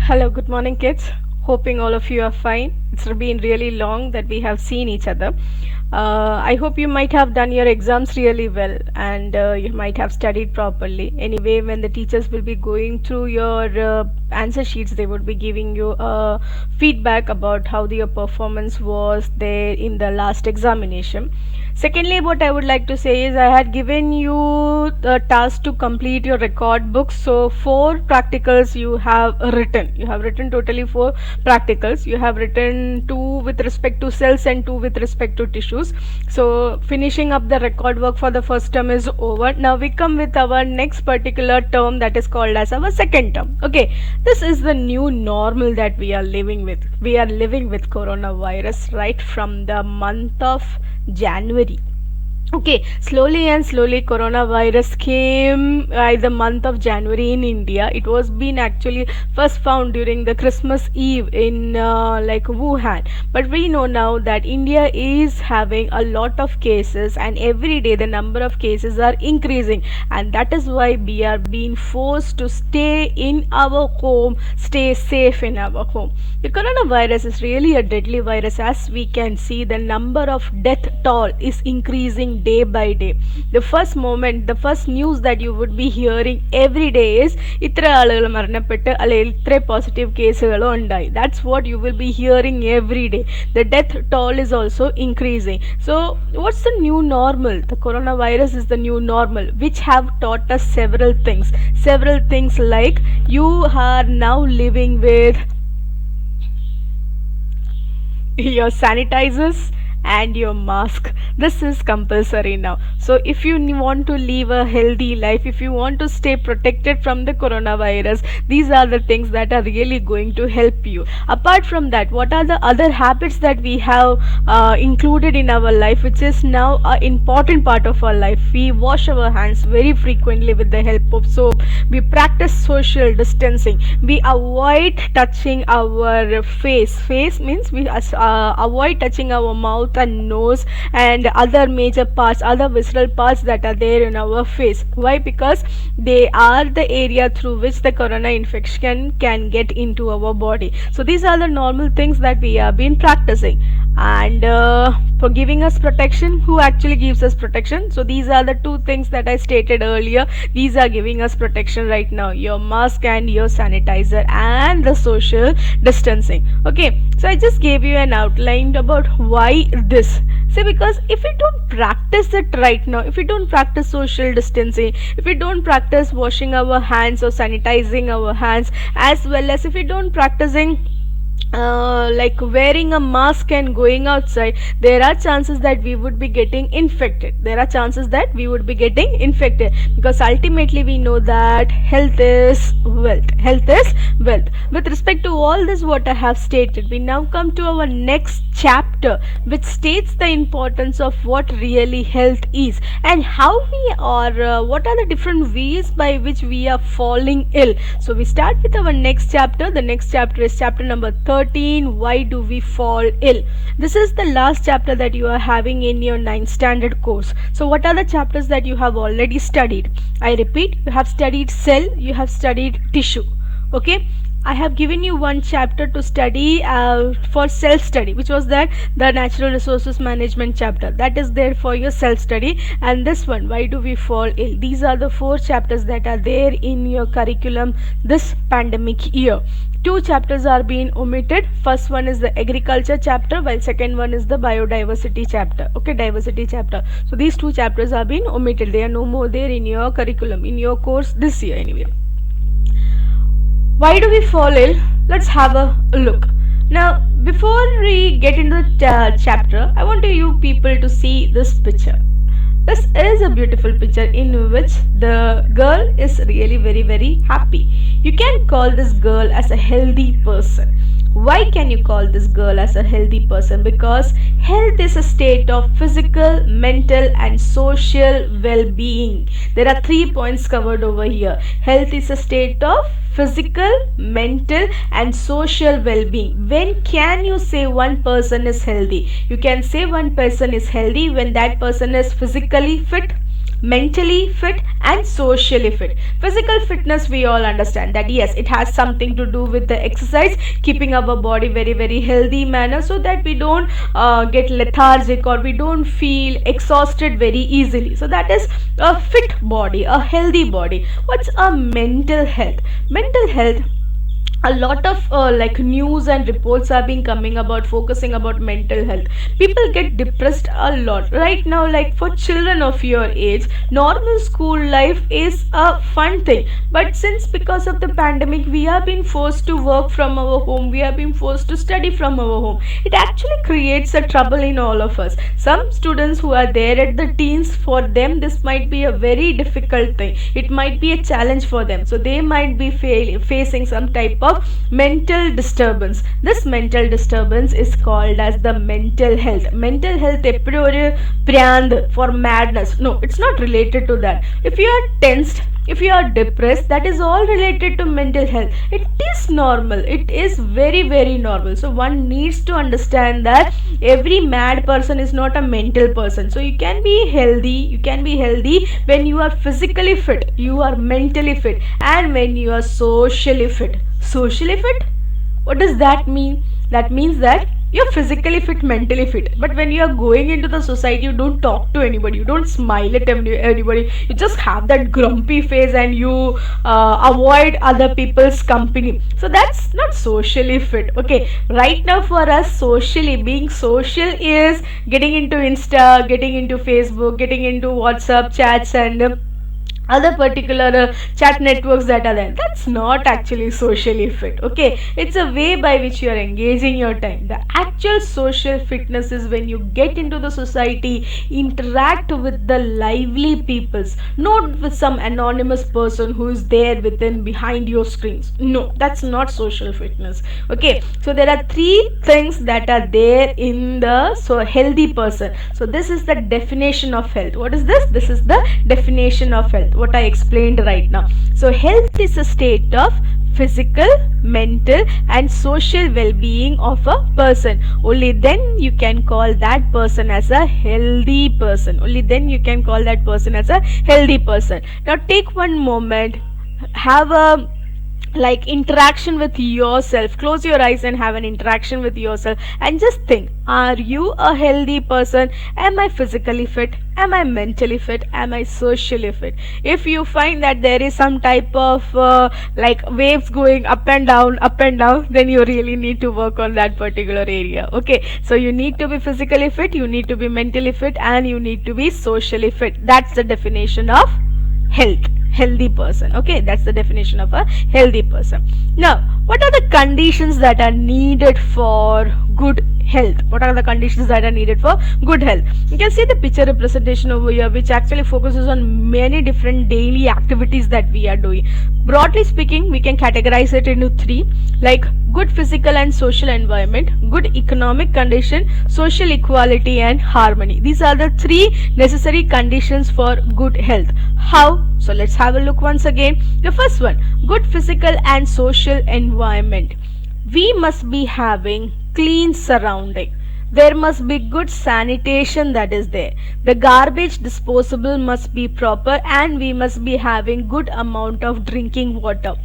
Hello, good morning, kids. Hoping all of you are fine. It's been really long that we have seen each other. I hope you might have done your exams really well and you might have studied properly. Anyway, when the teachers will be going through your answer sheets, they would be giving you feedback about how your performance was there in the last examination. Secondly, what I would like to say is I had given you the task to complete your record books. So four practicals you have written. You have written totally four practicals. You have written two with respect to cells and two with respect to tissues. So finishing up the record work for the first term is over. Now we come with our next particular term, that is called as our second term. Okay, this is the new normal that we are living with. We are living with coronavirus right from the month of January. Okay, slowly and slowly coronavirus came by the month of January in India. It was been actually first found during the Christmas Eve in like Wuhan. But we know now that India is having a lot of cases, and every day the number of cases are increasing, and that is why we are being forced to stay in our home, stay safe in our home. The coronavirus is really a deadly virus. As we can see, the number of death toll is increasing day by day. The first news that you would be hearing every day is ഇത്ര ആളുകൾ മരണപ്പെട്ട് അല്ലെങ്കിൽ ഇത്ര positive കേസുകളും ഉണ്ടായി. That's what you will be hearing every day. The death toll is also increasing. So what's the new normal? The coronavirus is the new normal, which have taught us several things like you are now living with your sanitizers and your mask. This is compulsory now. So if you want to live a healthy life, if you want to stay protected from the coronavirus, these are the things that are really going to help you. Apart from that, what are the other habits that we have included in our life, which is now an important part of our life? We wash our hands very frequently with the help of soap. We practice social distancing. We avoid touching our face means we avoid touching our mouth and nose and other major parts, other visceral parts that are there in our face. Why? Because they are the area through which the corona infection can get into our body. So these are the normal things that we have been practicing. And for giving us protection, who actually gives us protection? So these are the two things that I stated earlier. These are giving us protection right now: your mask and your sanitizer and the social distancing. Okay, so I just gave you an outline about why this. See, because if we don't practice it right now, if we don't practice social distancing, if we don't practice washing our hands or sanitizing our hands, as well as if we don't practicing like wearing a mask and going outside, there are chances that we would be getting infected. Because ultimately we know that health is wealth. With respect to all this what I have stated, we now come to our next chapter, which states the importance of what really health is and how we are what are the different ways by which we are falling ill. So we start with our next chapter. The next chapter is chapter number 13, why do we fall ill? This is the last chapter that you are having in your 9th standard course. So what are the chapters that you have already studied? I repeat, you have studied cell, you have studied tissue. Okay, I have given you one chapter to study for self study, which was that the natural resources management chapter that is there for your self study. And this one, why do we fall ill? These are the four chapters that are there in your curriculum this pandemic year. Two chapters are being omitted. First one is the agriculture chapter, while second one is the biodiversity chapter. Okay, diversity chapter. So these two chapters are being omitted. They are no more there in your curriculum, in your course this year anyway. Why do we fall ill? Let's have a look. Now, before we get into the chapter, I want you people to see this picture. This is a beautiful picture in which the girl is really very happy. You can call this girl as a healthy person. Why can you call this girl as a healthy person? Because health is a state of physical, mental and social well-being. There are 3 points covered over here. Health is a state of physical, mental and social well-being. When can you say one person is healthy? You can say one person is healthy when that person is physically fit, mentally fit and socially fit. Physical fitness, we all understand that yes, it has something to do with the exercise, keeping our body very healthy manner, so that we don't get lethargic or we don't feel exhausted very easily. So that is a fit body, a healthy body. What's a mental health? Mental health, a lot of like news and reports are being coming about focusing about mental health. People get depressed a lot right now. Like for children of your age, normal school life is a fun thing, but since because of the pandemic we have been forced to work from our home, we have been forced to study from our home, it actually creates a trouble in all of us. Some students who are there at the teens, for them this might be a very difficult thing, it might be a challenge for them, so they might be facing some type of mental disturbance. This mental disturbance is called as the mental health. Mental health എപ്പോഴും ഒരു പ്രാന്ത് for madness, no, it's not related to that. If you are tensed, if you are depressed, that is all related to mental health. It is normal, it is very normal. So one needs to understand that every mad person is not a mental person. So you can be healthy when you are physically fit, you are mentally fit, and when you are socially fit. Socially fit, what does that mean? That means that you're physically fit, mentally fit, but when you are going into the society, you don't talk to anybody, you don't smile at anybody, you just have that grumpy face and you avoid other people's company. So that's not socially fit. Okay, right now for us, socially being social is getting into Insta, getting into Facebook, getting into WhatsApp chats and other particular chat networks that are there. That's not actually socially fit. Okay, it's a way by which you are engaging your time. The actual social fitness is when you get into the society, interact with the lively peoples, not with some anonymous person who is there within behind your screens. No, that's not social fitness. Okay, so there are three things that are there in the healthy person. So this is the definition of health. What is this? This is the definition of health, what I explained right now. So health is a state of physical, mental and social well-being of a person. Only then you can call that person as a healthy person. Only then you can call that person as a healthy person. Now take one moment, have a like interaction with yourself, close your eyes and have an interaction with yourself and just think, are you a healthy person? Am I physically fit? Am I mentally fit? Am I socially fit? If you find that there is some type of like waves going up and down, then you really need to work on that particular area. Okay, so you need to be physically fit, you need to be mentally fit and you need to be socially fit. That's the definition of healthy person. Okay, that's the definition of a healthy person. Now, what are the conditions that are needed for good health? What are the conditions that are needed for good health? You can see the picture representation over here, which actually focuses on many different daily activities that we are doing. Broadly speaking, we can categorize it into three, like good physical and social environment, good economic condition, social equality and harmony. These are the three necessary conditions for good health. How? So let's have a look once again. The first one, good physical and social environment. We must be having clean surrounding. There must be good sanitation that is there. The garbage disposal must be proper and we must be having good amount of drinking water.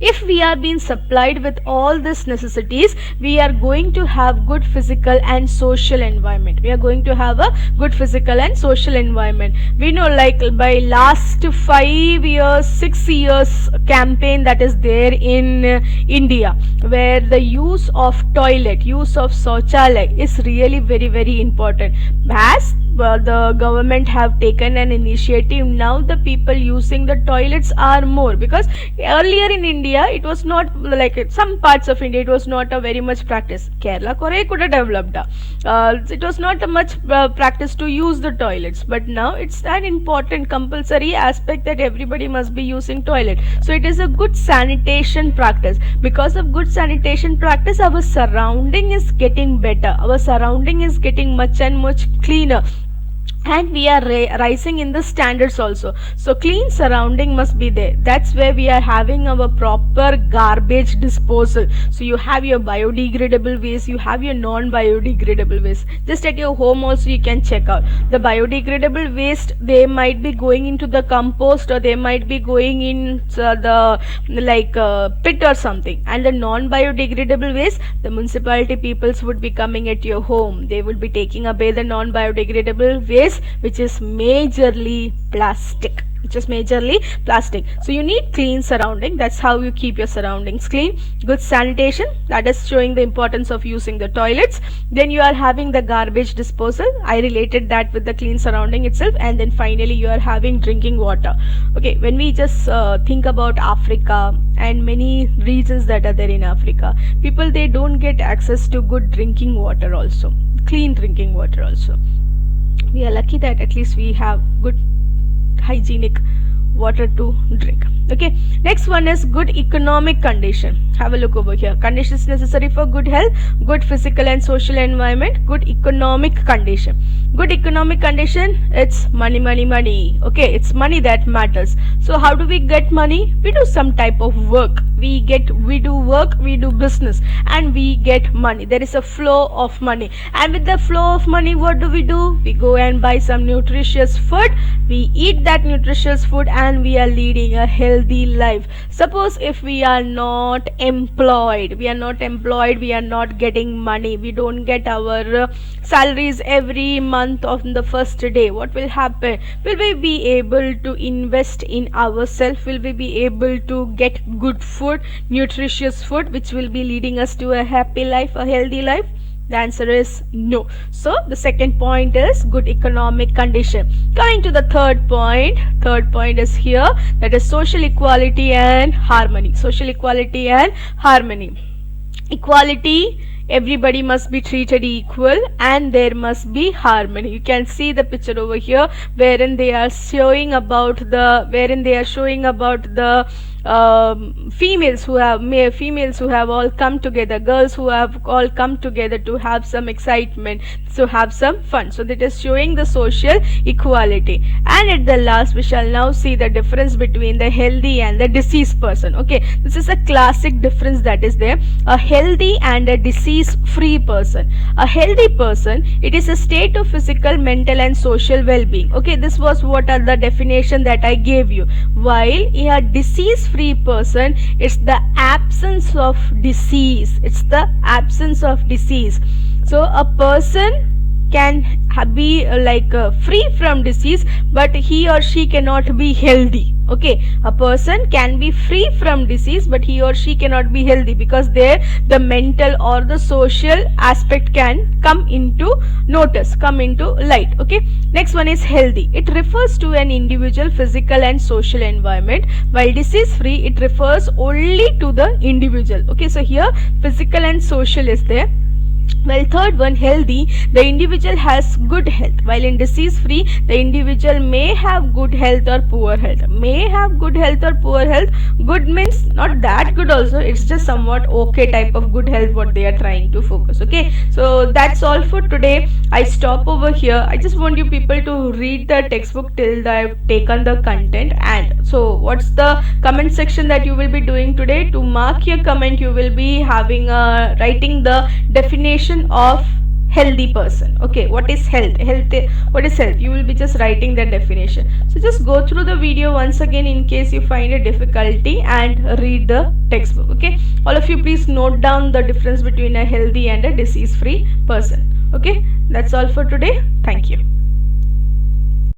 If we are being supplied with all these necessities, we are going to have good physical and social environment. We are going to have a good physical and social environment. We know, like by last 5 years, 6 years campaign that is there in India, where the use of toilet, use of shauchalaya is really very important. As the government have taken an initiative, now the people using the toilets are more, because earlier in India it was not like some parts of India it was not a very much practice. Kerala kore could have developed it was not a much practice to use the toilets, but now it's an important compulsory aspect that everybody must be using toilet. So it is a good sanitation practice. Because of good sanitation practice, our surrounding is getting better, our surrounding is getting much and much cleaner. and we are rising in the standards also. So clean surrounding must be there. That's where we are having our proper garbage disposal. So you have your biodegradable waste, you have your non-biodegradable waste. Just at your home also you can check out the biodegradable waste. They might be going into the compost, or they might be going in the pit or something. And the non-biodegradable waste, the municipality peoples would be coming at your home. They would be taking away the non-biodegradable waste, which is majorly plastic. So you need clean surrounding. That's how you keep your surroundings clean. Good sanitation, that is showing the importance of using the toilets. Then you are having the garbage disposal. I related that with the clean surrounding itself. And then finally you are having drinking water. Okay, when we just think about Africa and many regions that are there in Africa, people, they don't get access to good drinking water also, clean drinking water also. We are lucky that at least we have good hygienic water to drink. Okay, next one is good economic condition. Have a look over here. Conditions necessary for good health, good physical and social environment, good economic condition. Good economic condition, it's money. Okay, it's money that matters. So how do we get money? We do some type of work. We do work, we do business, and we get money. There is a flow of money, and with the flow of money, what do? We go and buy some nutritious food. We eat that nutritious food, and we are leading a healthy life. Suppose if we are not employed, we are not getting money, we don't get our salaries every month on the first day, what will happen? Will we be able to invest in ourselves? Will we be able to get good food, nutritious food, which will be leading us to a happy life, a healthy life? The answer is no. So the second point is good economic condition. Coming to the third point is here, that is social equality and harmony. Social equality and harmony. Equality, everybody must be treated equal, and there must be harmony. You can see the picture over here wherein they are showing about the females who have all come together, girls who have all come together to have some excitement, to have some fun. So that is showing the social equality. And at the last, we shall now see the difference between the healthy and the diseased person. Okay, this is a classic difference that is there. A healthy and a disease-free person. A healthy person, it is a state of physical, mental and social well-being. Okay, this was what are the definition that I gave you. While a disease-free person, it's the absence of disease. So a person can be free from disease, but he or she cannot be healthy. Okay, a person can be free from disease, but he or she cannot be healthy, because there the mental or the social aspect can come into light. Okay, next one is healthy. It refers to an individual physical and social environment, while disease free, it refers only to the individual. Okay, so here physical and social is there. Well, third one, healthy, the individual has good health, while in disease free, the individual may have good health or poor health. Good means not that good also, it's just somewhat okay type of good health what they are trying to focus. Okay, so that's all for today. I stop over here. I just want you people to read the textbook till I've taken the content. And so what's the comment section that you will be doing today? To mark your comment, you will be having writing the definition of healthy person. Okay, what is health? What is health? You will be just writing the definition. So just go through the video once again in case you find a difficulty, and read the textbook. Okay, all of you please note down the difference between a healthy and a disease free person. Okay, that's all for today. Thank you.